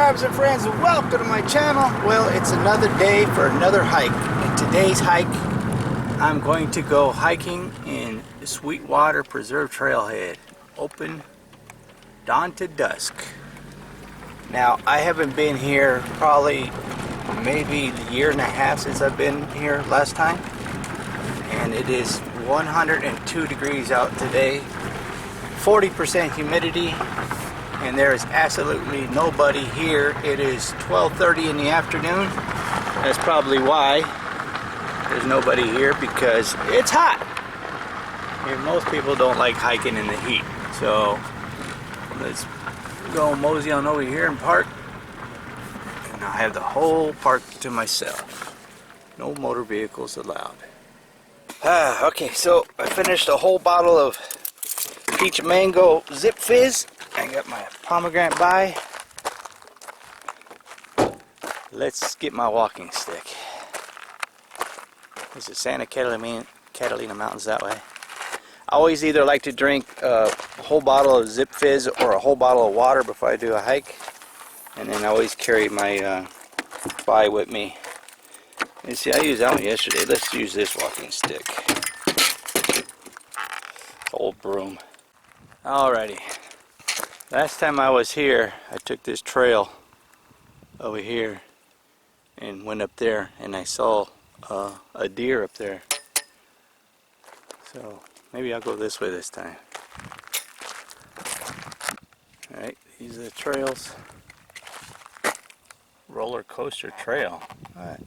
subscribers and friends, welcome to my channel. Well, it's another day for another hike. In today's hike, I'm going to go hiking in Sweetwater Preserve Trailhead, open dawn to dusk. Now, I haven't been here probably maybe a year and a half since I've been here last time, and it is 102 degrees out today, 40% humidity, and there is absolutely nobody here. It is 12:30 in the afternoon. That's probably why there's nobody here, because it's hot and most people don't like hiking in the heat. So let's go mosey on over here and park, and I have the whole park to myself. No motor vehicles allowed. Okay, so I finished a whole bottle of peach mango zip fizz. I got my pomegranate by. Let's get my walking stick. This is Santa Catalina Mountains that way. I always either like to drink a whole bottle of zip fizz or a whole bottle of water before I do a hike, and then I always carry my by with me. You see, I used that one yesterday. Let's use this walking stick. Old broom. Alrighty. Last time I was here, I took this trail over here and went up there, and I saw a deer up there. So maybe I'll go this way this time. Alright, these are the trails. Roller coaster trail. Alright.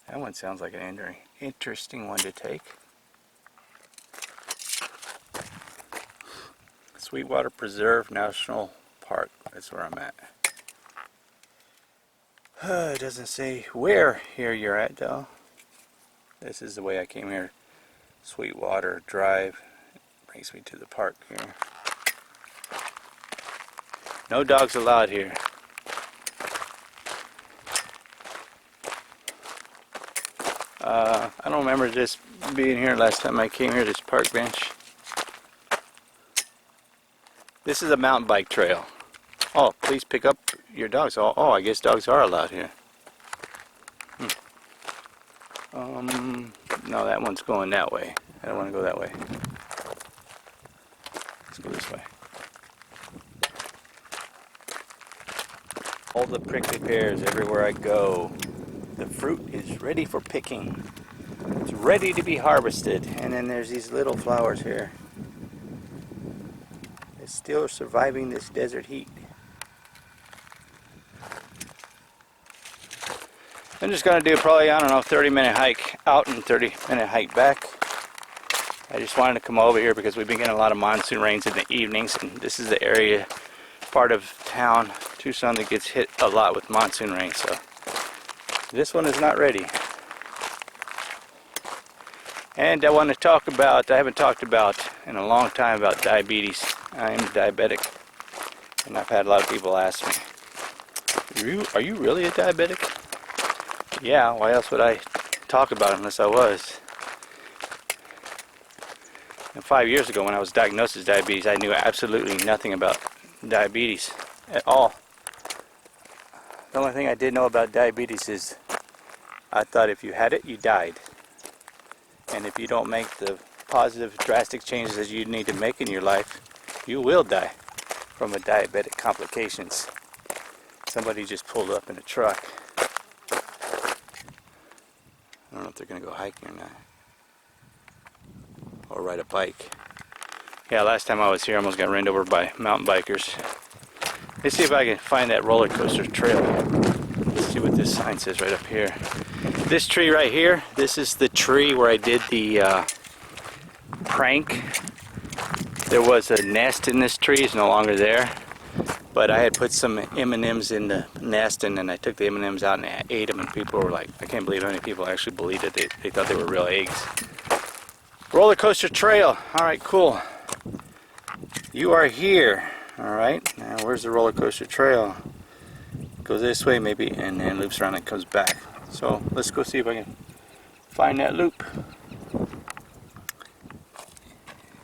That one sounds like an interesting one to take. Sweetwater Preserve National Park. That's where I'm at. It doesn't say where here you're at though. This is the way I came here. Sweetwater Drive. Brings me to the park here. No dogs allowed here. I don't remember this being here last time I came here, this park bench. This is a mountain bike trail. Oh, please pick up your dogs. Oh, I guess dogs are allowed here. No, that one's going that way. I don't want to go that way. Let's go this way. All the prickly pears everywhere I go. The fruit is ready for picking. It's ready to be harvested. And then there's these little flowers here. It's still surviving this desert heat. I'm just going to do probably, I don't know, 30-minute hike out and 30-minute hike back. I just wanted to come over here because we've been getting a lot of monsoon rains in the evenings, and this is the area, part of town, Tucson, that gets hit a lot with monsoon rain. So this one is not ready. And I want to talk about, I haven't talked about in a long time, about diabetes. I am diabetic, and I've had a lot of people ask me, are you really a diabetic? Yeah, why else would I talk about it unless I was? And 5 years ago when I was diagnosed with diabetes, I knew absolutely nothing about diabetes at all. The only thing I did know about diabetes is I thought if you had it, you died. And if you don't make the positive, drastic changes that you need to make in your life, you will die from a diabetic complications. Somebody just pulled up in a truck. I don't know if they're going to go hiking or not. Or ride a bike. Yeah, last time I was here, I almost got ran over by mountain bikers. Let's see if I can find that roller coaster trail. Let's see what this sign says right up here. This tree right here, this is the tree where I did the prank. There was a nest in this tree. It's no longer there. But I had put some M&Ms in the nest, and then I took the M&Ms out and I ate them, and people were like, I can't believe how many people actually believed it. They thought they were real eggs. Roller coaster trail. Alright, cool. You are here. Alright, now where's the roller coaster trail? Goes this way maybe, and then loops around and comes back. So let's go see if I can find that loop.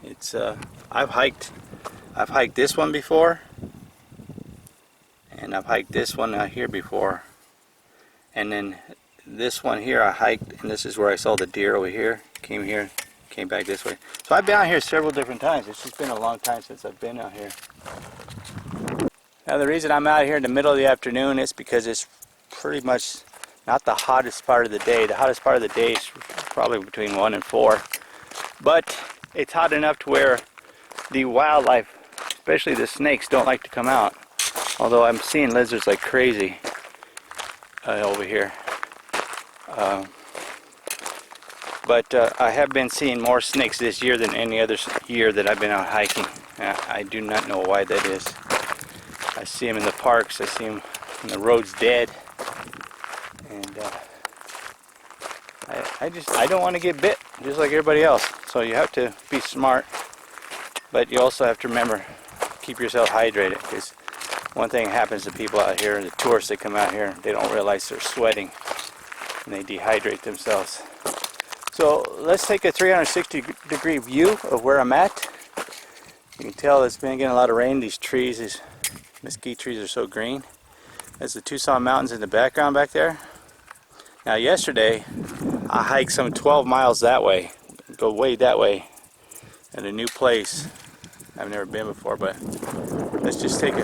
It's I've hiked this one before, and and I've hiked this one out here before, and then this one here I hiked, and this is where I saw the deer over here. Came here, came back this way. So I've been out here several different times. It's just been a long time since I've been out here. Now the reason I'm out here in the middle of the afternoon is because it's pretty much not the hottest part of the day. The hottest part of the day is probably between 1 and 4. But it's hot enough to where the wildlife, especially the snakes, don't like to come out. Although I'm seeing lizards like crazy over here. But I have been seeing more snakes this year than any other year that I've been out hiking. I do not know why that is. I see them in the parks, I see them when the road's dead. And I don't want to get bit, just like everybody else. So you have to be smart, but you also have to remember, keep yourself hydrated, because one thing happens to people out here, the tourists that come out here, they don't realize they're sweating and they dehydrate themselves. So let's take a 360-degree view of where I'm at. You can tell it's been getting a lot of rain. These trees, these mesquite trees are so green. There's the Tucson Mountains in the background back there. Now yesterday, I hiked some 12 miles that way, go way that way, at a new place I've never been before, but let's just take a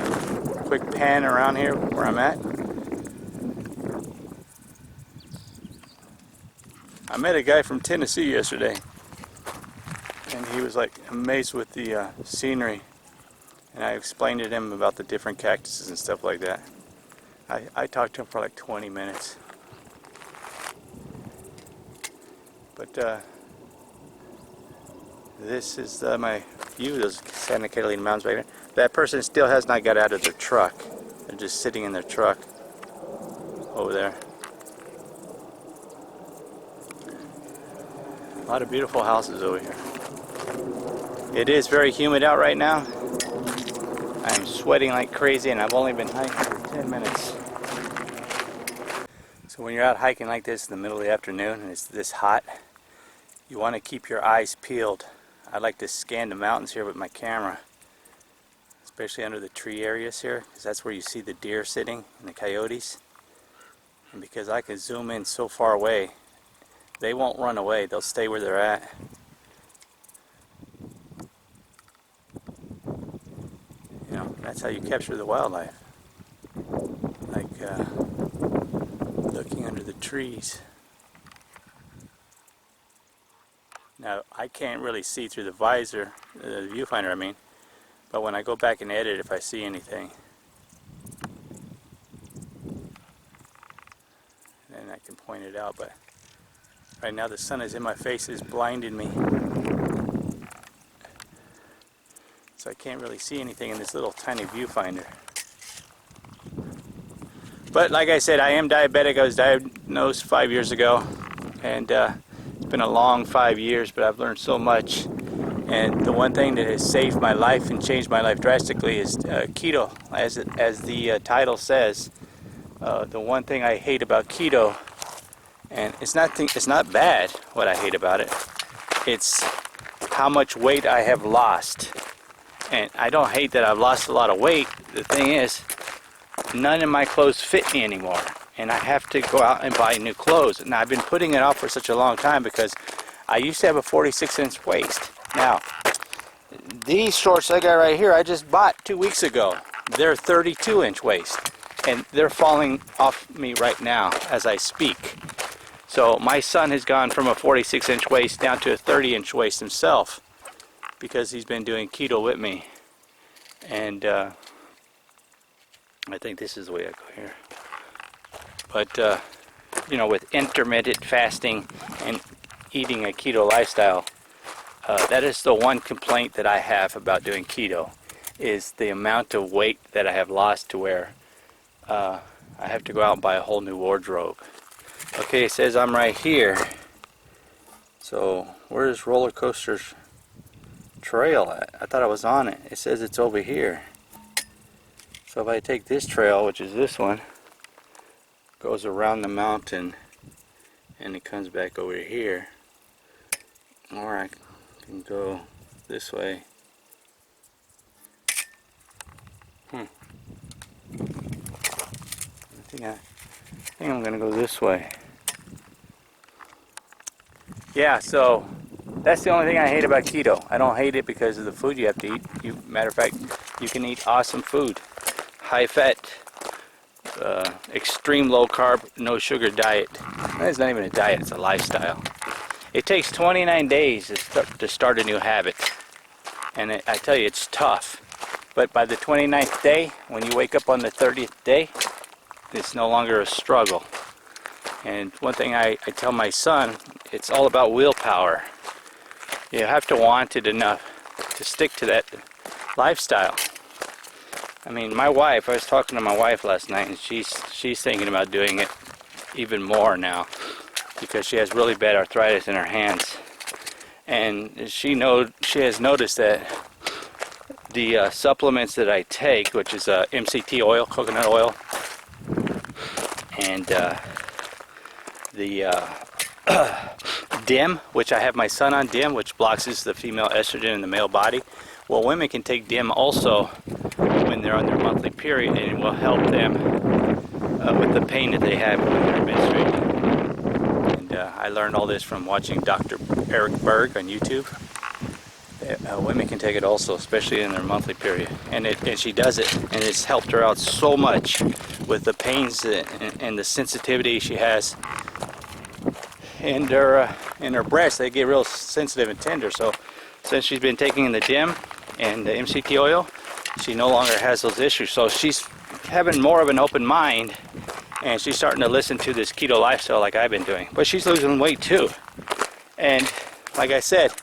quick pan around here where I'm at. I met a guy from Tennessee yesterday, and he was like amazed with the scenery, and I explained to him about the different cactuses and stuff like that. I talked to him for like 20 minutes. But this is my view of those Santa Catalina Mountains back there. That person still has not got out of their truck. They're just sitting in their truck over there. A lot of beautiful houses over here. It is very humid out right now. I'm sweating like crazy, and I've only been hiking for 10 minutes. So when you're out hiking like this in the middle of the afternoon and it's this hot, you want to keep your eyes peeled. I like to scan the mountains here with my camera, especially under the tree areas here, because that's where you see the deer sitting and the coyotes. And because I can zoom in so far away, they won't run away. They'll stay where they're at. You know, that's how you capture the wildlife. Like looking under the trees. Now, I can't really see through the visor, the viewfinder I mean, but when I go back and edit, if I see anything, then I can point it out. But right now the sun is in my face, it's blinding me. So I can't really see anything in this little tiny viewfinder. But like I said, I am diabetic. I was diagnosed 5 years ago, and it's been a long 5 years, but I've learned so much. And the one thing that has saved my life and changed my life drastically is keto. As the title says, the one thing I hate about keto, and it's not bad what I hate about it, it's how much weight I have lost. And I don't hate that I've lost a lot of weight. The thing is, none of my clothes fit me anymore, and I have to go out and buy new clothes. Now I've been putting it off for such a long time because I used to have a 46-inch waist. Now these shorts I got right here, I just bought 2 weeks ago. They're 32-inch waist, and they're falling off me right now as I speak. So my son has gone from a 46-inch waist down to a 30-inch waist himself because he's been doing keto with me. And I think this is the way I go here. But you know, with intermittent fasting and eating a keto lifestyle, that is the one complaint that I have about doing keto, is the amount of weight that I have lost to where I have to go out and buy a whole new wardrobe. Okay, it says I'm right here. So where's Roller Coaster's trail at? I thought I was on it. It says it's over here. So if I take this trail, which is this one, goes around the mountain and it comes back over here, or I can go this way. I think I'm gonna go this way. Yeah, so that's the only thing I hate about keto. I don't hate it because of the food you have to eat. Matter of fact, you can eat awesome food. High fat, extreme low carb, no sugar diet. It's not even a diet, it's a lifestyle. It takes 29 days to start a new habit. And I tell you, it's tough. But by the 29th day, when you wake up on the 30th day, it's no longer a struggle. And one thing I tell my son, it's all about willpower. You have to want it enough to stick to that lifestyle. I mean, my wife, I was talking to my wife last night, and she's thinking about doing it even more now because she has really bad arthritis in her hands. And she has noticed that the supplements that I take, which is MCT oil, coconut oil, and the DIM, which I have my son on DIM, which blocks the female estrogen in the male body. Well, women can take DIM also when they're on their monthly period, and it will help them with the pain that they have when they're menstruating. And I learned all this from watching Dr. Eric Berg on YouTube. Women can take it also, especially in their monthly period, and she does it, and it's helped her out so much with the pains and the sensitivity she has in her breasts. They get real sensitive and tender. So since she's been taking the DIM and the MCT oil, she no longer has those issues. So she's having more of an open mind, and she's starting to listen to this keto lifestyle like I've been doing. But she's losing weight too, and like I said,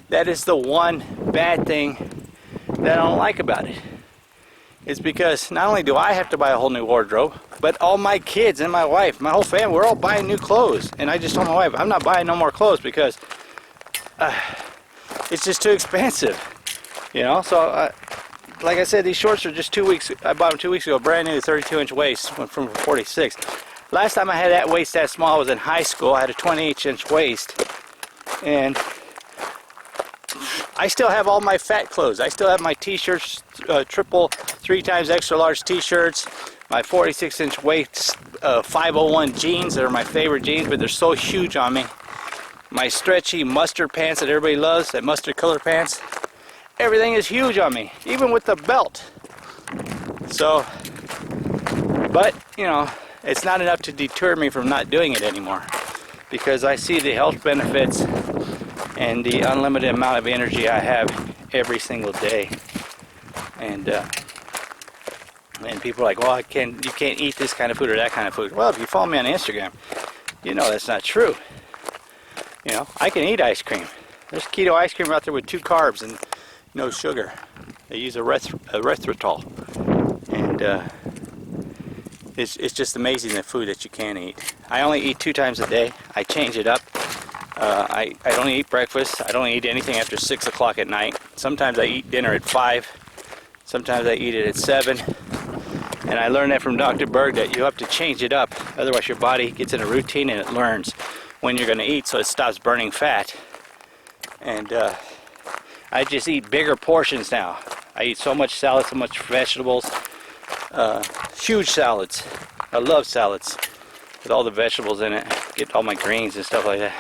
that is the one bad thing that I don't like about it. It's because not only do I have to buy a whole new wardrobe, but all my kids and my wife, my whole family, we're all buying new clothes. And I just told my wife, I'm not buying no more clothes because it's just too expensive. You know, so like I said, these shorts are just 2 weeks. I bought them 2 weeks ago, brand new, 32-inch waist, went from 46. Last time I had that waist that small, I was in high school. I had a 28-inch waist. And I still have all my fat clothes. I still have my t-shirts, triple, 3 times extra large t-shirts, my 46-inch waist 501 jeans that are my favorite jeans, but they're so huge on me. My stretchy mustard pants that everybody loves, that mustard color pants. Everything is huge on me, even with the belt. So, but, you know, it's not enough to deter me from not doing it anymore, because I see the health benefits and the unlimited amount of energy I have every single day. And people are like, well, you can't eat this kind of food or that kind of food. Well, if you follow me on Instagram, you know that's not true. You know, I can eat ice cream. There's keto ice cream out there with 2 carbs and no sugar. They use erythritol. And it's just amazing the food that you can eat. I only eat 2 times a day. I change it up. I don't eat breakfast. I don't eat anything after 6 o'clock at night. Sometimes I eat dinner at 5. Sometimes I eat it at 7. And I learned that from Dr. Berg, that you have to change it up. Otherwise your body gets in a routine and it learns when you're going to eat, so it stops burning fat. And I just eat bigger portions now. I eat so much salad, so much vegetables. Huge salads. I love salads with all the vegetables in it. Get all my greens and stuff like that.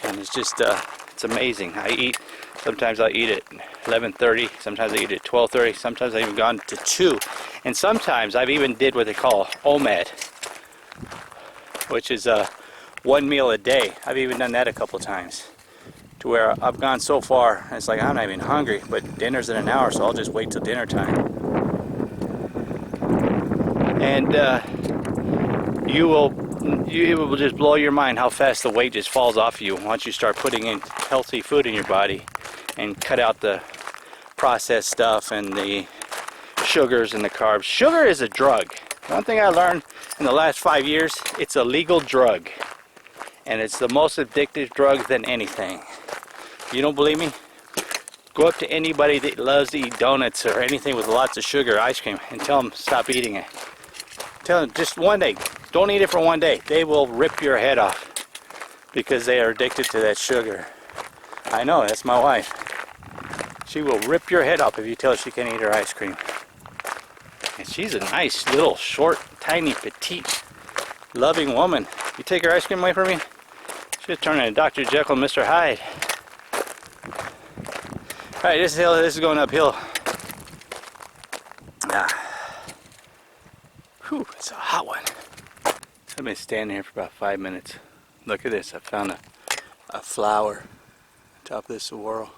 And it's just, it's amazing. Sometimes I eat at 11:30, sometimes I eat at 12:30, sometimes I've even gone to 2. And sometimes I've even did what they call OMAD, which is 1 meal a day. I've even done that a couple times, to where I've gone so far, and it's like I'm not even hungry, but dinner's in an hour, so I'll just wait till dinner time. And it will just blow your mind how fast the weight just falls off you once you start putting in healthy food in your body and cut out the processed stuff and the sugars and the carbs. Sugar is a drug. One thing I learned in the last 5 years, it's a legal drug. And it's the most addictive drug than anything. You don't believe me? Go up to anybody that loves to eat donuts or anything with lots of sugar, ice cream, and tell them stop eating it. Tell them just one day. Don't eat it for one day. They will rip your head off because they are addicted to that sugar. I know, that's my wife. She will rip your head off if you tell her she can't eat her ice cream. And she's a nice little short tiny, petite, loving woman. You take her ice cream away from me, she'll turn into Dr. Jekyll and Mr. Hyde. Alright, this is going uphill. Whew, it's a hot one. I've been standing here for about 5 minutes. Look at this, I found a flower on top of this saguaro.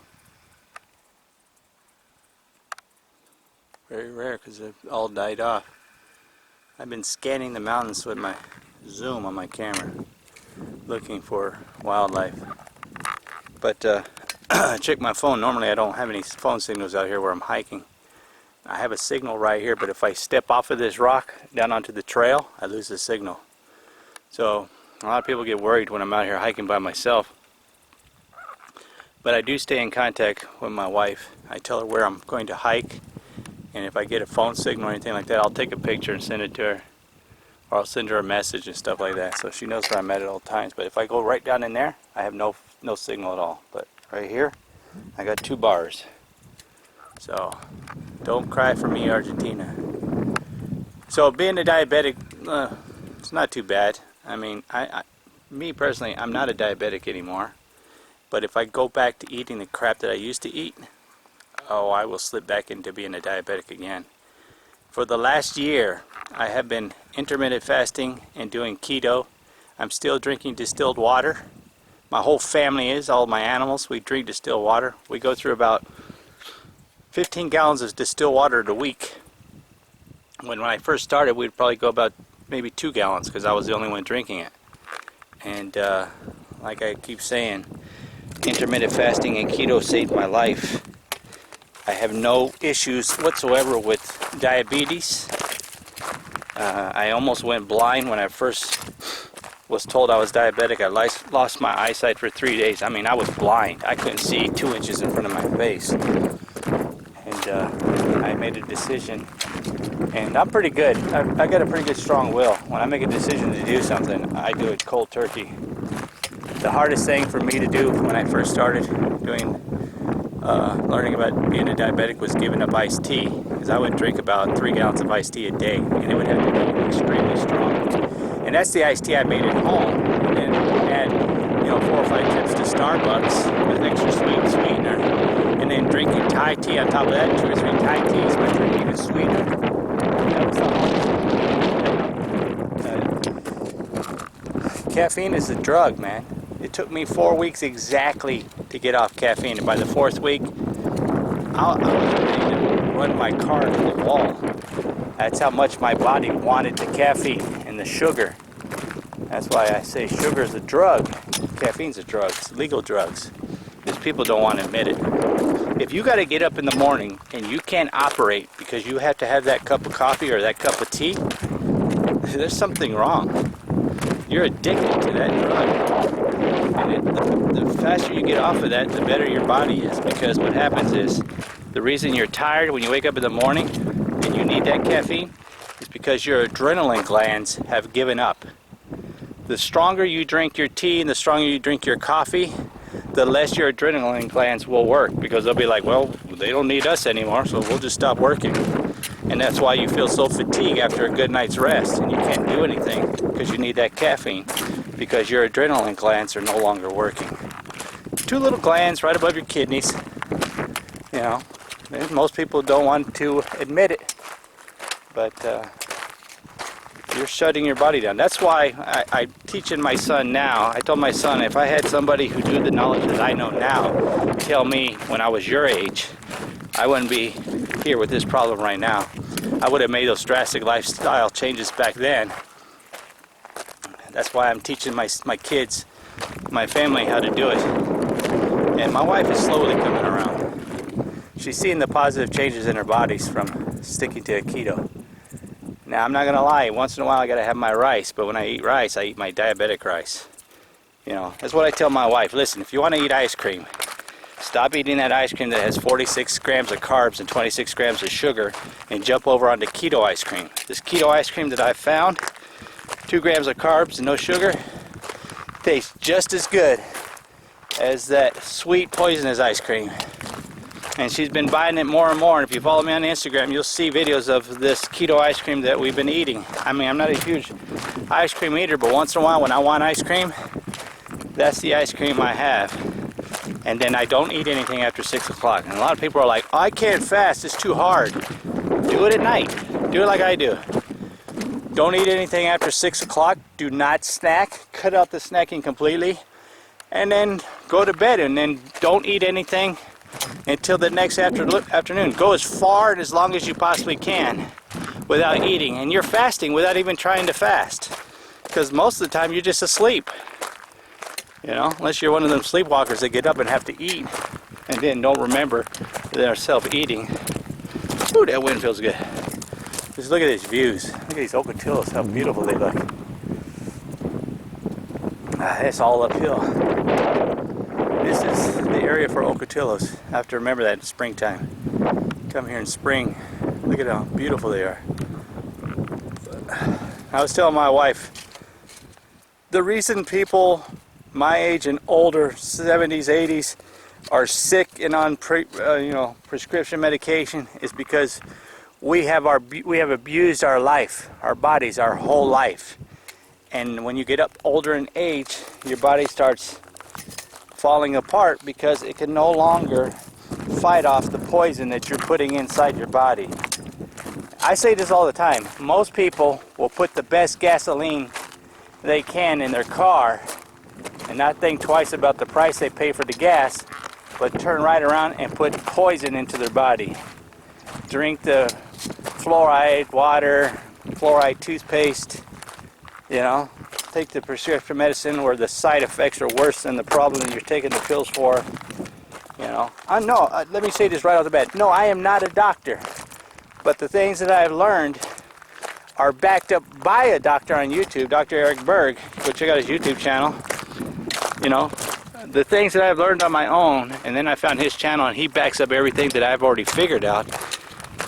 Very rare because they've all died off. I've been scanning the mountains with my zoom on my camera, looking for wildlife. But I check my phone. Normally I don't have any phone signals out here where I'm hiking. I have a signal right here, but if I step off of this rock down onto the trail, I lose the signal. So a lot of people get worried when I'm out here hiking by myself. But I do stay in contact with my wife. I tell her where I'm going to hike. And if I get a phone signal or anything like that, I'll take a picture and send it to her. Or I'll send her a message and stuff like that, so she knows where I'm at all times. But if I go right down in there, I have no signal at all. But right here, I got 2 bars. So, don't cry for me, Argentina. So being a diabetic, it's not too bad. I mean, me personally, I'm not a diabetic anymore. But if I go back to eating the crap that I used to eat, oh, I will slip back into being a diabetic again. For the last year, I have been intermittent fasting and doing keto. I'm still drinking distilled water. My whole family is, all my animals, we drink distilled water. We go through about 15 gallons of distilled water a week. When I first started, we'd probably go about maybe 2 gallons because I was the only one drinking it. And like I keep saying, intermittent fasting and keto saved my life. I have no issues whatsoever with diabetes. I almost went blind when I first was told I was diabetic. I lost my eyesight for 3 days. I mean, I was blind. I couldn't see 2 inches in front of my face. And I made a decision. And I'm pretty good. I got a pretty good strong will. When I make a decision to do something, I do it cold turkey. The hardest thing for me to do when I first started learning about being a diabetic was giving up iced tea, because I would drink about 3 gallons of iced tea a day, and it would have to be extremely strong. And that's the iced tea I made at home, and then add 4 or 5 trips to Starbucks with extra sweet sweetener, and then drinking Thai tea on top of that, 2 or 3 Thai teas with drinking a sweetener. That was the hardest. Caffeine is a drug, man. It took me 4 weeks exactly to get off caffeine, and by the 4th week, I was ready to run my car to the wall. That's how much my body wanted the caffeine and the sugar. That's why I say sugar is a drug. Caffeine's a drug. It's legal drugs. Because people don't want to admit it. If you got to get up in the morning and you can't operate because you have to have that cup of coffee or that cup of tea, there's something wrong. You're addicted to that drug. And the faster you get off of that, the better your body is. Because what happens is, the reason you're tired when you wake up in the morning and you need that caffeine is because your adrenaline glands have given up. The stronger you drink your tea and the stronger you drink your coffee, the less your adrenaline glands will work, because they'll be like, well, they don't need us anymore, so we'll just stop working. And that's why you feel so fatigued after a good night's rest and you can't do anything, because you need that caffeine, because your adrenaline glands are no longer working. 2 little glands right above your kidneys. Most people don't want to admit it, but you're shutting your body down. That's why I'm teaching my son now. I told my son, if I had somebody who knew the knowledge that I know now tell me when I was your age, I wouldn't be here with this problem right now. I would have made those drastic lifestyle changes back then. That's why I'm teaching my kids, my family, how to do it. And my wife is slowly coming around. She's seeing the positive changes in her bodies from sticking to a keto. Now, I'm not going to lie, once in a while I got to have my rice, but when I eat rice, I eat my diabetic rice. That's what I tell my wife. Listen, if you want to eat ice cream, stop eating that ice cream that has 46 grams of carbs and 26 grams of sugar and jump over onto keto ice cream. This keto ice cream that I found, 2 grams of carbs and no sugar, tastes just as good as that sweet poisonous ice cream. And she's been buying it more and more. And if you follow me on Instagram, you'll see videos of this keto ice cream that we've been eating. I mean, I'm not a huge ice cream eater, but once in a while when I want ice cream, that's the ice cream I have. And then I don't eat anything after 6 o'clock. And a lot of people are like, I can't fast, it's too hard. Do it at night. Do it like I do. Don't eat anything after 6 o'clock. Do not snack. Cut out the snacking completely. And then go to bed, and then don't eat anything until the next afternoon. Go as far and as long as you possibly can without eating. And you're fasting without even trying to fast. Because most of the time you're just asleep. You know, unless you're one of them sleepwalkers that get up and have to eat and then don't remember their self-eating. Ooh, that wind feels good. Just look at these views. Look at these Ocotillos, how beautiful they look. It's all uphill. This is the area for Ocotillos. I have to remember that in springtime. Come here in spring. Look at how beautiful they are. I was telling my wife, the reason people my age and older, 70s, 80s, are sick and on prescription medication is because we have abused our life, our bodies, our whole life. And when you get up older in age, your body starts falling apart because it can no longer fight off the poison that you're putting inside your body. I say this all the time. Most people will put the best gasoline they can in their car and not think twice about the price they pay for the gas, but turn right around and put poison into their body. Drink the fluoride water, fluoride toothpaste, you know, take the prescription medicine where the side effects are worse than the problem that you're taking the pills for. You know, let me say this right off the bat. No, I am not a doctor, but the things that I've learned are backed up by a doctor on YouTube, Dr. Eric Berg. Go check out his YouTube channel. You know, the things that I've learned on my own, and then I found his channel and he backs up everything that I've already figured out,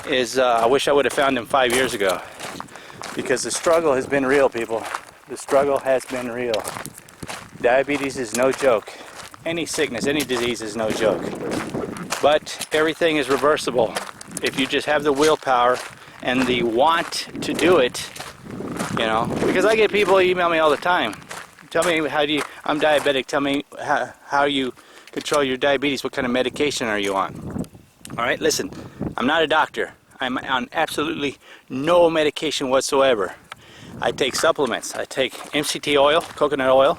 is I wish I would have found him 5 years ago. Because the struggle has been real, people. The struggle has been real. Diabetes is no joke. Any sickness, any disease is no joke. But everything is reversible if you just have the willpower and the want to do it, you know. Because I get people email me all the time. Tell me I'm diabetic, tell me how you control your diabetes, what kind of medication are you on? Alright, listen, I'm not a doctor. I'm on absolutely no medication whatsoever. I take supplements. I take MCT oil, coconut oil,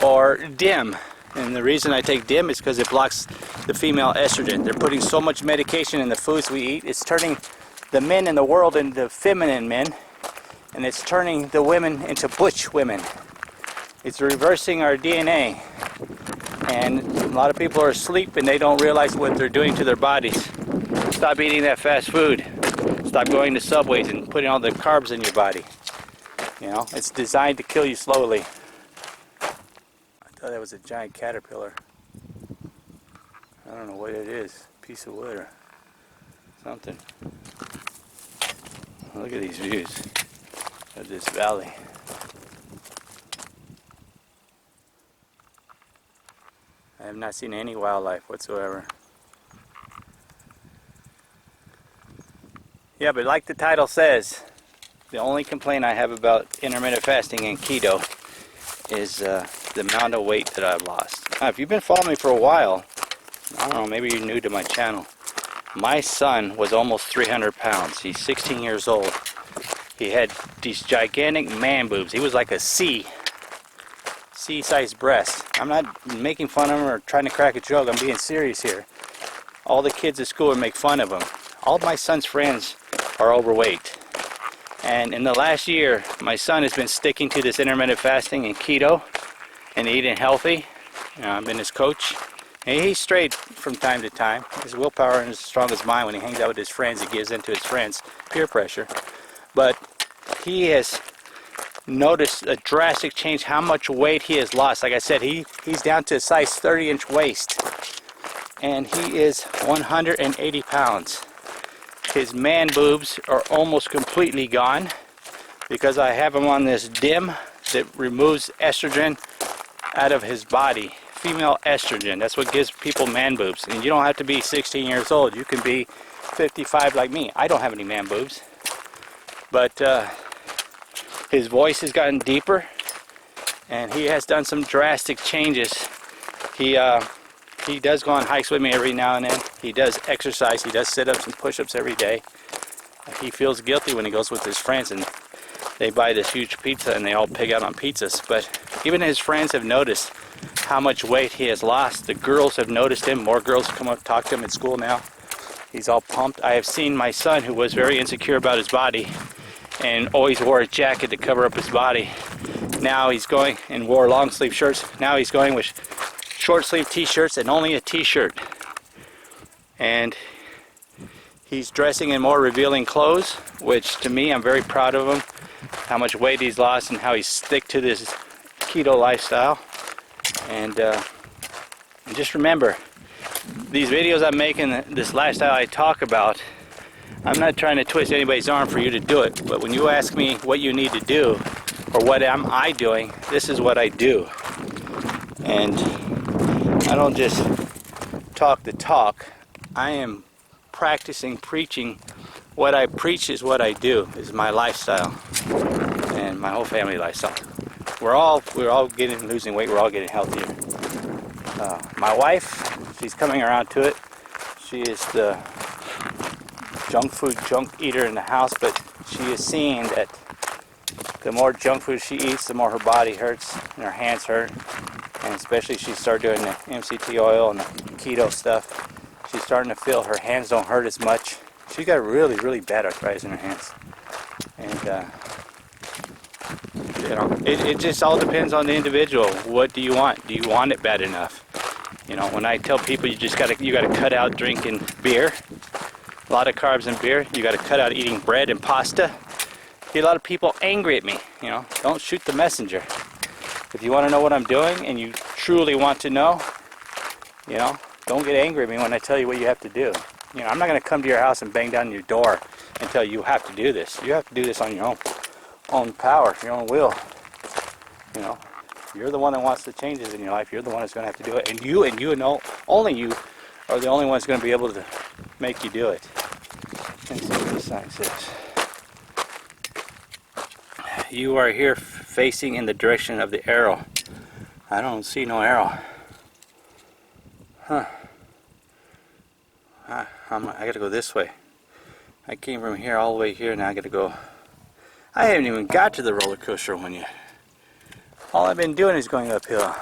or DIM. And the reason I take DIM is because it blocks the female estrogen. They're putting so much medication in the foods we eat, it's turning the men in the world into feminine men, and it's turning the women into butch women. It's reversing our DNA, and a lot of people are asleep and they don't realize what they're doing to their bodies. Stop eating that fast food. Stop going to Subways and putting all the carbs in your body. You know, it's designed to kill you slowly. I thought that was a giant caterpillar. I don't know what it is. Piece of wood or something. Look at these views of this valley. I have not seen any wildlife whatsoever. Yeah, but like the title says, the only complaint I have about intermittent fasting and keto is the amount of weight that I've lost. Now, if you've been following me for a while, I don't know, maybe you're new to my channel. My son was almost 300 pounds. He's 16 years old. He had these gigantic man boobs. He was like a C-sized breast. I'm not making fun of him or trying to crack a joke. I'm being serious here. All the kids at school would make fun of him. All of my son's friends are overweight. And in the last year, my son has been sticking to this intermittent fasting and keto and eating healthy. You know, I've been his coach. And he's strayed from time to time. His willpower isn't as strong as mine. When he hangs out with his friends, he gives in to his friends' peer pressure. But he has noticed a drastic change, how much weight he has lost. Like I said, he's down to a size 30-inch waist. And he is 180 pounds. His man boobs are almost completely gone because I have him on this DIM that removes estrogen out of his body female estrogen. That's what gives people man boobs. And you don't have to be 16 years old. You can be 55 like me. I don't have any man boobs. But his voice has gotten deeper, and he has done some drastic changes. He does go on hikes with me every now and then. He does exercise. He does sit-ups and push-ups every day. He feels guilty when he goes with his friends and they buy this huge pizza and they all pig out on pizzas. But even his friends have noticed how much weight he has lost. The girls have noticed him. More girls come up talk to him at school now. He's all pumped. I have seen my son, who was very insecure about his body and always wore a jacket to cover up his body. Now he's going and wore long sleeve shirts. Now he's going with short sleeve t-shirts and only a t-shirt. And he's dressing in more revealing clothes, which to me, I'm very proud of him. How much weight he's lost and how he's stick to this keto lifestyle. And just remember, these videos I'm making, this lifestyle I talk about, I'm not trying to twist anybody's arm for you to do it. But when you ask me what you need to do, or what am I doing, this is what I do. And I don't just talk the talk. I am practicing preaching. What I preach is what I do, is my lifestyle and my whole family lifestyle. We're all losing weight. We're all getting healthier. My wife, she's coming around to it. She is the junk eater in the house, but she is seeing that the more junk food she eats, the more her body hurts and her hands hurt. And especially she started doing the MCT oil and the keto stuff. She's starting to feel her hands don't hurt as much. She's got really, really bad arthritis in her hands. And you know, it just all depends on the individual. What do you want? Do you want it bad enough? You know, when I tell people you gotta cut out drinking beer, a lot of carbs and beer, you gotta cut out eating bread and pasta. Get a lot of people angry at me. You know, don't shoot the messenger. If you want to know what I'm doing and you truly want to know, you know, don't get angry at me when I tell you what you have to do. You know, I'm not going to come to your house and bang down your door and tell you have to do this. You have to do this on your own power, your own will. You know, you're the one that wants the changes in your life. You're the one that's going to have to do it. And you only you are the only one that's going to be able to make you do it. Let's see what this sign says. You are here facing in the direction of the arrow. I don't see no arrow. Huh. I gotta go this way. I came from here all the way here, now I gotta go. I haven't even got to the roller coaster one yet. All I've been doing is going uphill.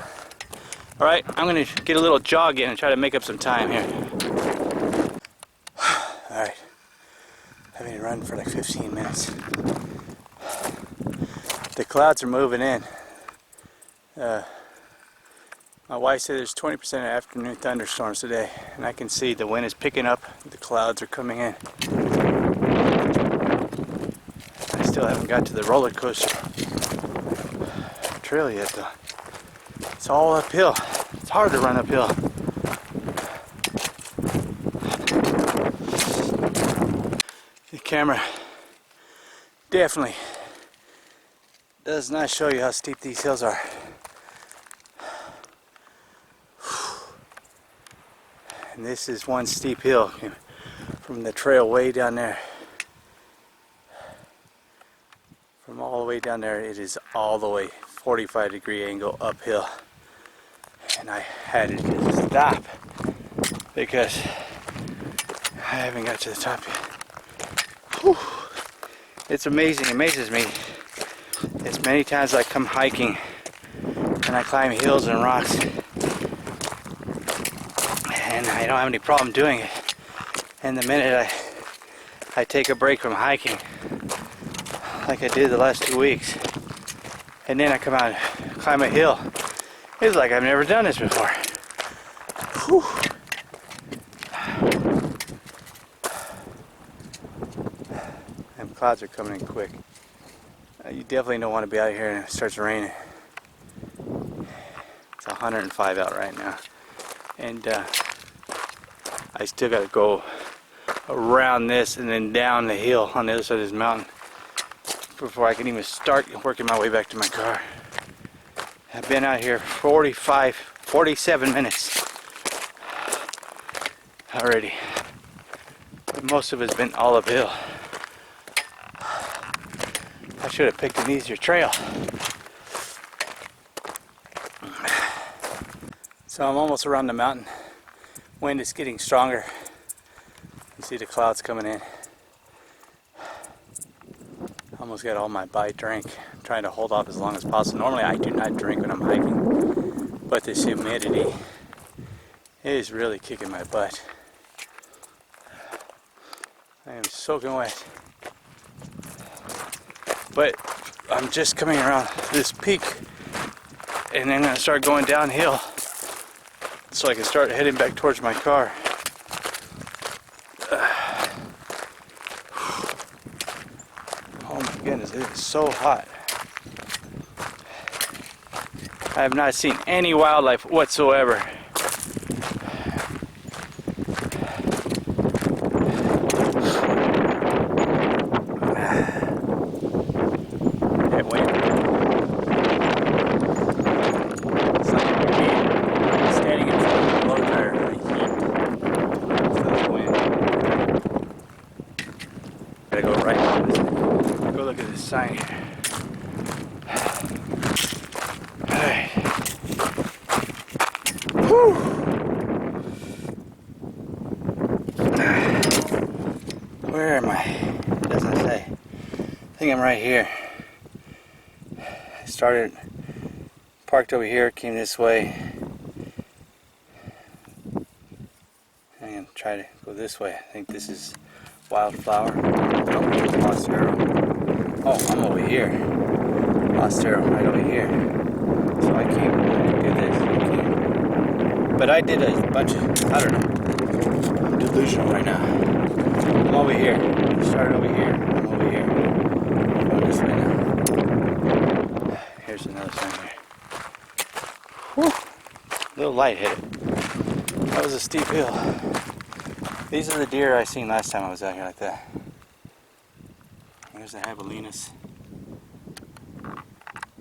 Alright, I'm gonna get a little jog in and try to make up some time here. Alright. I've been running for like 15 minutes. The clouds are moving in. My wife said there's 20% of afternoon thunderstorms today, and I can see the wind is picking up, the clouds are coming in. I still haven't got to the roller coaster trail yet though. It's all uphill. It's hard to run uphill. The camera definitely does not show you how steep these hills are. And this is one steep hill from the trail way down there. From all the way down there, it is all the way 45-degree angle uphill. And I had to stop because I haven't got to the top yet. Whew. It's amazing, it amazes me. As many times I come hiking and I climb hills and rocks, and I don't have any problem doing it. And the minute I take a break from hiking, like I did the last 2 weeks, and then I come out and climb a hill, it's like I've never done this before. Whew. Them clouds are coming in quick. You definitely don't want to be out here and it starts raining. It's 105 out right now. And I still got to go around this and then down the hill on the other side of this mountain before I can even start working my way back to my car. I've been out here 45 47 minutes already. Most of it's been olive hill. I should have picked an easier trail. So I'm almost around the mountain. Wind is getting stronger. You see the clouds coming in. Almost got all my bite drink. I'm trying to hold off as long as possible. Normally I do not drink when I'm hiking, but this humidity is really kicking my butt. I am soaking wet. But I'm just coming around this peak and then I'm going to start going downhill so I can start heading back towards my car. Oh my goodness, it is so hot. I have not seen any wildlife whatsoever. Sign here. Alright. Whew. Where am I? It doesn't say. I think I'm right here. I started, parked over here, came this way. I'm going to try to go this way. I think this is wildflower. Oh, lost arrow. Oh, I'm over here. Lost arrow right over here. So I can't do this. But I did a bunch of, I don't know. I'm delusional right now. I'm over here. I started over here. I'm over here. I'm going this way now. Here's another sign here. Whew. A little light hit it. That was a steep hill. These are the deer I seen last time I was out here like that. There's the javelinus.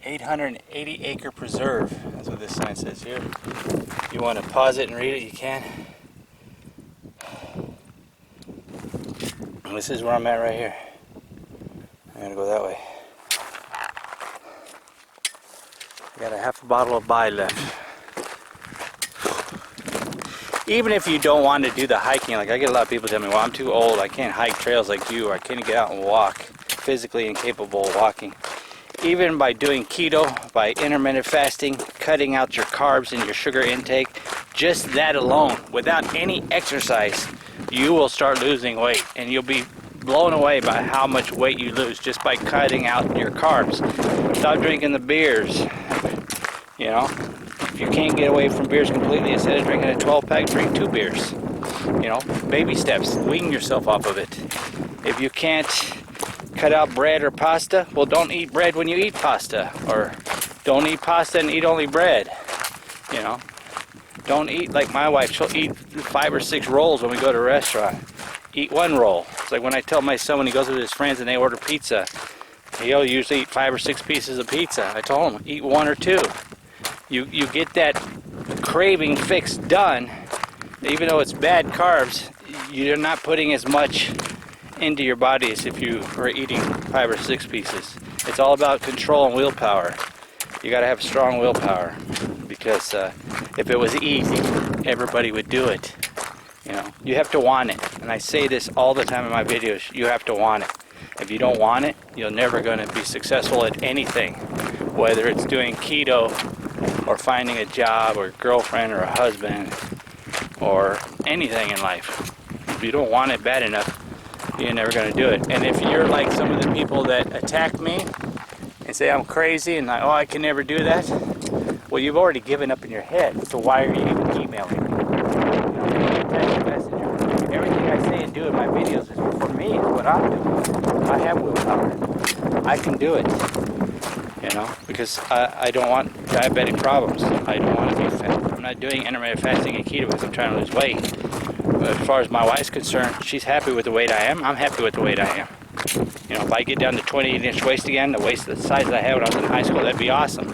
880 acre preserve. That's what this sign says here. If you want to pause it and read it, you can. And this is where I'm at right here. I'm gonna go that way. I got a half a bottle of Bai left. Even if you don't want to do the hiking, like I get a lot of people tell me, well, I'm too old, I can't hike trails like you, or I can't get out and walk. Physically incapable of walking. Even by doing keto, by intermittent fasting, cutting out your carbs and your sugar intake, just that alone, without any exercise, you will start losing weight, and you'll be blown away by how much weight you lose just by cutting out your carbs. Stop drinking the beers. You know, if you can't get away from beers completely, instead of drinking a 12-pack, drink 2 beers. You know, baby steps, wean yourself off of it. If you can't cut out bread or pasta, well, don't eat bread when you eat pasta, or don't eat pasta and eat only bread. You know, don't eat like my wife. She'll eat 5 or 6 rolls when we go to a restaurant. Eat 1 roll. It's like when I tell my son when he goes with his friends and they order pizza, he'll usually eat 5 or 6 pieces of pizza. I told him, eat 1 or 2. You get that craving fix done. Even though it's bad carbs, you're not putting as much into your body as if you were eating 5 or 6 pieces. It's all about control and willpower. You got to have strong willpower, because if it was easy, everybody would do it. You know, you have to want it, and I say this all the time in my videos. You have to want it. If you don't want it, you're never going to be successful at anything, whether it's doing keto or finding a job or a girlfriend or a husband or anything in life. If you don't want it bad enough, you're never going to do it. And if you're like some of the people that attack me and say I'm crazy and like, oh, I can never do that, well, you've already given up in your head. So why are you even emailing me? Text messenger. Everything I say and do in my videos is for me. It's what I'm doing. I have willpower. I can do it. You know, because I don't want diabetic problems. I don't want to be fat. I'm not doing intermittent fasting and keto because I'm trying to lose weight. But as far as my wife's concerned, she's happy with the weight I am. I'm happy with the weight I am. You know, if I get down to 28-inch waist again, the waist the size that I had when I was in high school, that'd be awesome.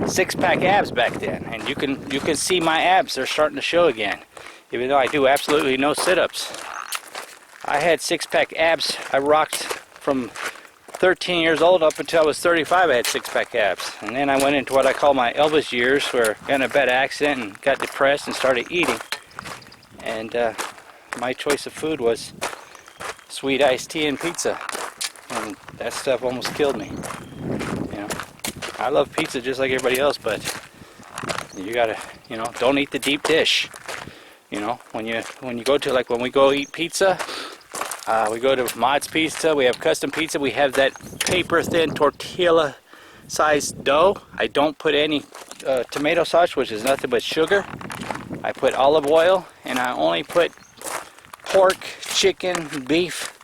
six-pack abs back then, and you can see my abs. They're starting to show again, even though I do absolutely no sit-ups. I had six-pack abs. I rocked from 13 years old up until I was 35. I had six-pack abs, and then I went into what I call my Elvis years, where I got in a bad accident and got depressed and started eating. And my choice of food was sweet iced tea and pizza, and that stuff almost killed me. You know, I love pizza just like everybody else, but you gotta, you know, don't eat the deep dish. You know, when you go to, like, when we go eat pizza, we go to Mod's Pizza. We have custom pizza. We have that paper thin tortilla sized dough. I don't put any tomato sauce, which is nothing but sugar. I put olive oil, and I only put pork, chicken, beef,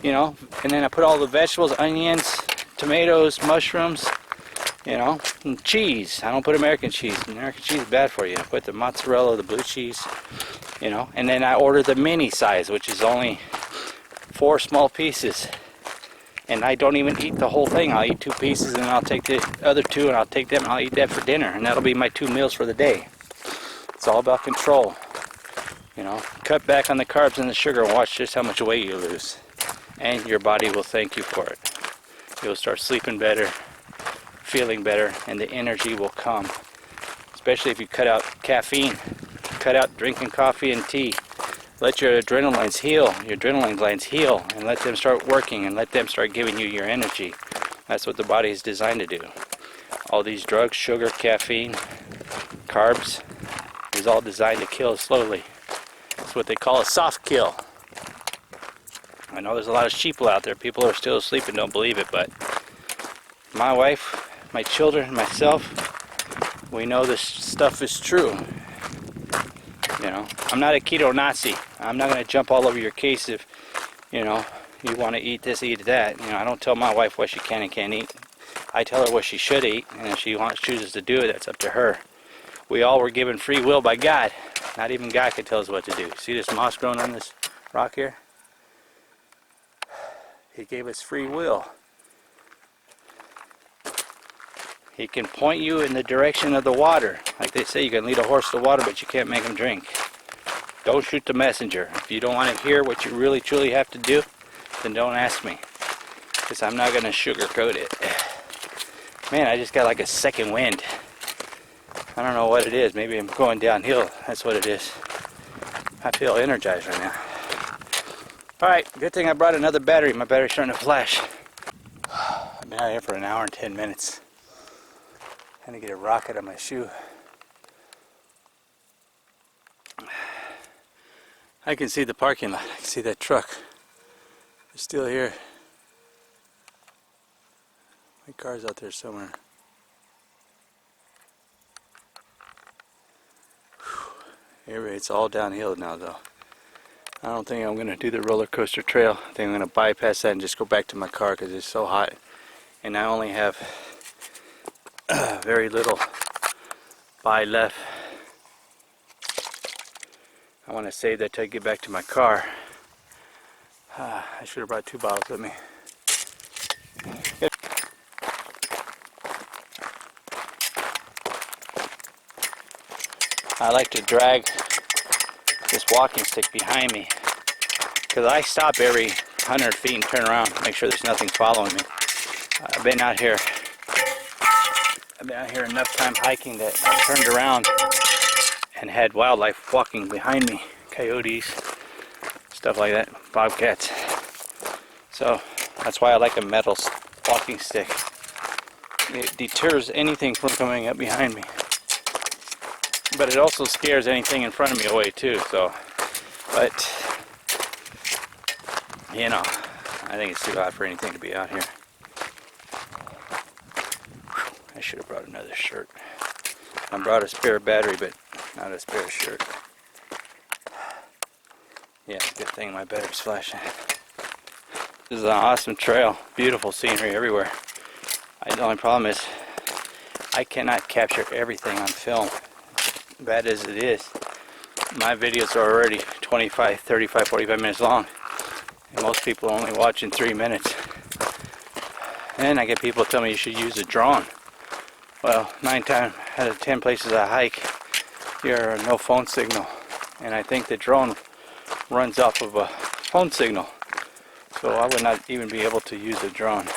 you know, and then I put all the vegetables, onions, tomatoes, mushrooms, you know, and cheese. I don't put American cheese. American cheese is bad for you. I put the mozzarella, the blue cheese, you know, and then I order the mini size, which is only 4 small pieces. And I don't even eat the whole thing. I'll eat 2 pieces, and then I'll take the other 2 and I'll take them and I'll eat that for dinner, and that'll be my 2 meals for the day. It's all about control. You know, cut back on the carbs and the sugar and watch just how much weight you lose. And your body will thank you for it. You'll start sleeping better, feeling better, and the energy will come. Especially if you cut out caffeine, cut out drinking coffee and tea. Let your adrenal glands heal, and let them start working, and let them start giving you your energy. That's what the body is designed to do. All these drugs, sugar, caffeine, carbs, is all designed to kill slowly. It's what they call a soft kill. I know there's a lot of sheeple out there. People are still asleep and don't believe it, but my wife, my children, myself, we know this stuff is true. You know, I'm not a keto Nazi. I'm not going to jump all over your case if, you know, you want to eat this, eat that. You know, I don't tell my wife what she can and can't eat. I tell her what she should eat, and if she chooses to do it, that's up to her. We all were given free will by God. Not even God can tell us what to do. See this moss growing on this rock here? He gave us free will. He can point you in the direction of the water. Like they say, you can lead a horse to water, but you can't make him drink. Don't shoot the messenger. If you don't want to hear what you really truly have to do, then don't ask me, because I'm not going to sugarcoat it. Man, I just got like a second wind. I don't know what it is. Maybe I'm going downhill. That's what it is. I feel energized right now. Alright, good thing I brought another battery. My battery's starting to flash. I've been out here for 1 hour and 10 minutes. Trying to get a rocket on my shoe. I can see the parking lot. I can see that truck. It's still here. My car's out there somewhere. It's all downhill now, though. I don't think I'm going to do the roller coaster trail. I think I'm going to bypass that and just go back to my car because it's so hot. And I only have very little buy left. I want to save that till I get back to my car. I should have brought 2 bottles with me. I like to drag this walking stick behind me because I stop every 100 feet and turn around, make sure there's nothing following me. I've been out here enough time hiking that I turned around and had wildlife walking behind me, coyotes, stuff like that, bobcats. So that's why I like a metal walking stick. It deters anything from coming up behind me. But it also scares anything in front of me away too, so, but, you know, I think it's too hot for anything to be out here. I should have brought another shirt. I brought a spare battery, but not a spare shirt. Yeah, good thing my battery's flashing. This is an awesome trail, beautiful scenery everywhere. The only problem is, I cannot capture everything on film. Bad as it is, my videos are already 25, 35, 45 minutes long, and most people are only watching 3 minutes. And I get people tell me you should use a drone. well, 9 times out of 10 places I hike, there are no phone signal. And I think the drone runs off of a phone signal. So I would not even be able to use a drone.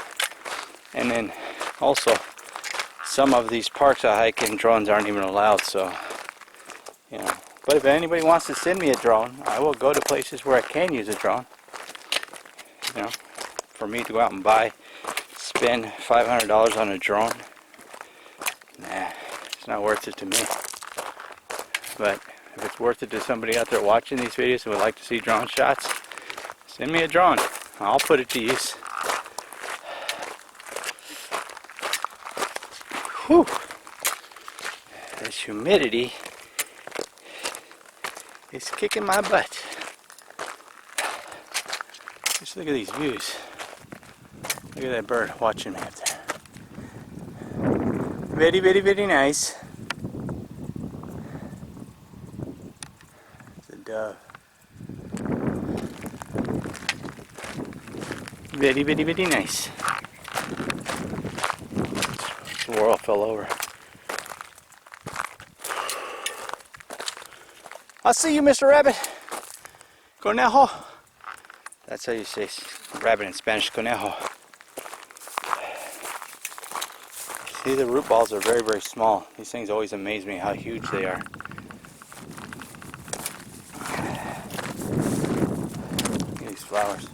And then also, some of these parks I hike in, drones aren't even allowed, so, you know. But if anybody wants to send me a drone, I will go to places where I can use a drone. You know, for me to go out and spend $500 on a drone, nah, it's not worth it to me. But if it's worth it to somebody out there watching these videos who would like to see drone shots, send me a drone. I'll put it to use. Whew. This humidity is kicking my butt. Just look at these views. Look at that bird watching me up there. Very, very, very nice. It's a dove. Very, very, very nice. The world fell over. I'll see you, Mr. Rabbit. Conejo. That's how you say rabbit in Spanish, conejo. See, the root balls are very, very small. These things always amaze me how huge they are. Look at these flowers.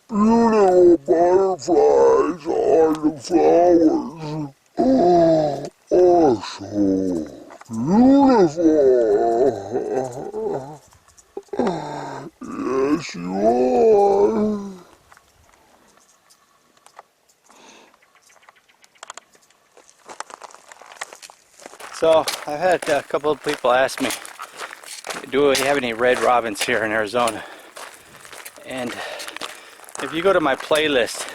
Beautiful butterflies are the flowers. Oh, so beautiful. Yes, you are. So, I've had a couple of people ask me, do we have any red robins here in Arizona? And if you go to my playlist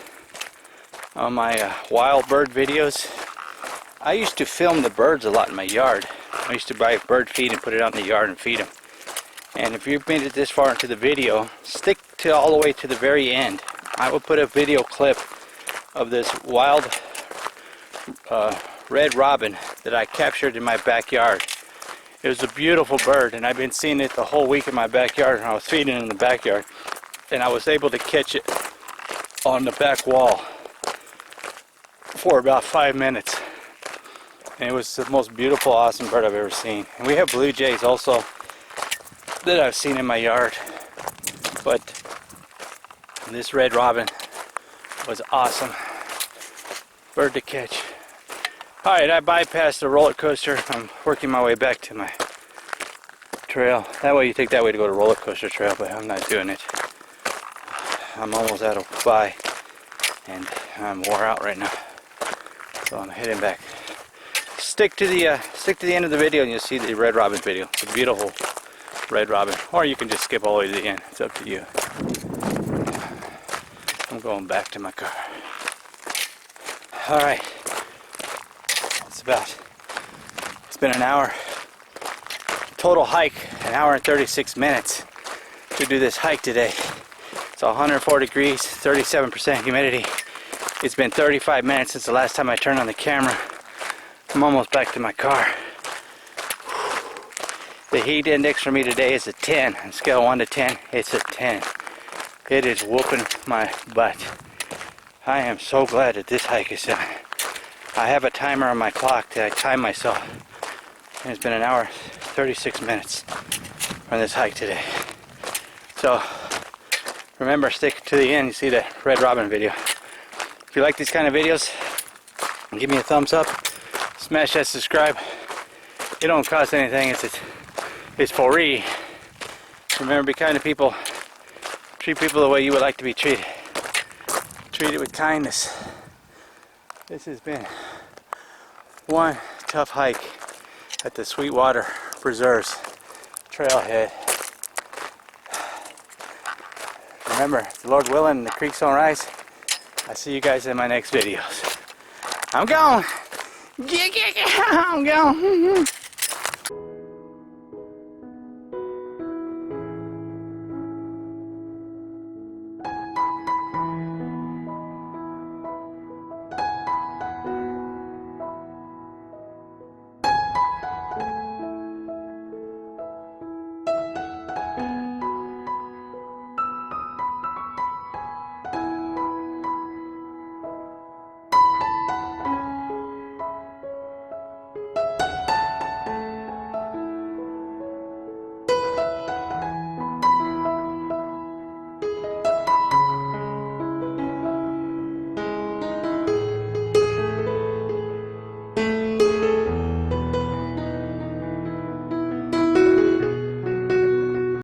on my wild bird videos, I used to film the birds a lot in my yard. I used to buy bird feed and put it out in the yard and feed them. And if you've made it this far into the video, stick to all the way to the very end. I will put a video clip of this wild red robin that I captured in my backyard. It was a beautiful bird, and I've been seeing it the whole week in my backyard, and I was feeding it in the backyard. And I was able to catch it on the back wall for about 5 minutes. And it was the most beautiful, awesome bird I've ever seen. And we have blue jays also that I've seen in my yard. But this red robin was awesome bird to catch. Alright, I bypassed the roller coaster. I'm working my way back to my trail. That way you take that way to go to roller coaster trail, but I'm not doing it. I'm almost out of buy, and I'm wore out right now, so I'm heading back. Stick to the end of the video, and you'll see the red robin video. It's a beautiful red robin, or you can just skip all the way to the end. It's up to you. I'm going back to my car. All right, it's been an hour total hike, an hour and 36 minutes to do this hike today. It's 104 degrees, 37% humidity. It's been 35 minutes since the last time I turned on the camera. I'm almost back to my car. The heat index for me today is a 10. On a scale of 1 to 10, it's a 10. It is whooping my butt. I am so glad that this hike is done. I have a timer on my clock that I time myself. And it's been an hour, 36 minutes on this hike today. So, remember, stick to the end. You see the red robin video. If you like these kind of videos, give me a thumbs up. Smash that subscribe. It don't cost anything. It's for free. Remember, be kind to people. Treat people the way you would like to be treated. Treat it with kindness. This has been one tough hike at the Sweetwater Preserves trailhead. Remember, the Lord willing and the creeks don't rise, I'll see you guys in my next videos. I'm gone. I'm gone.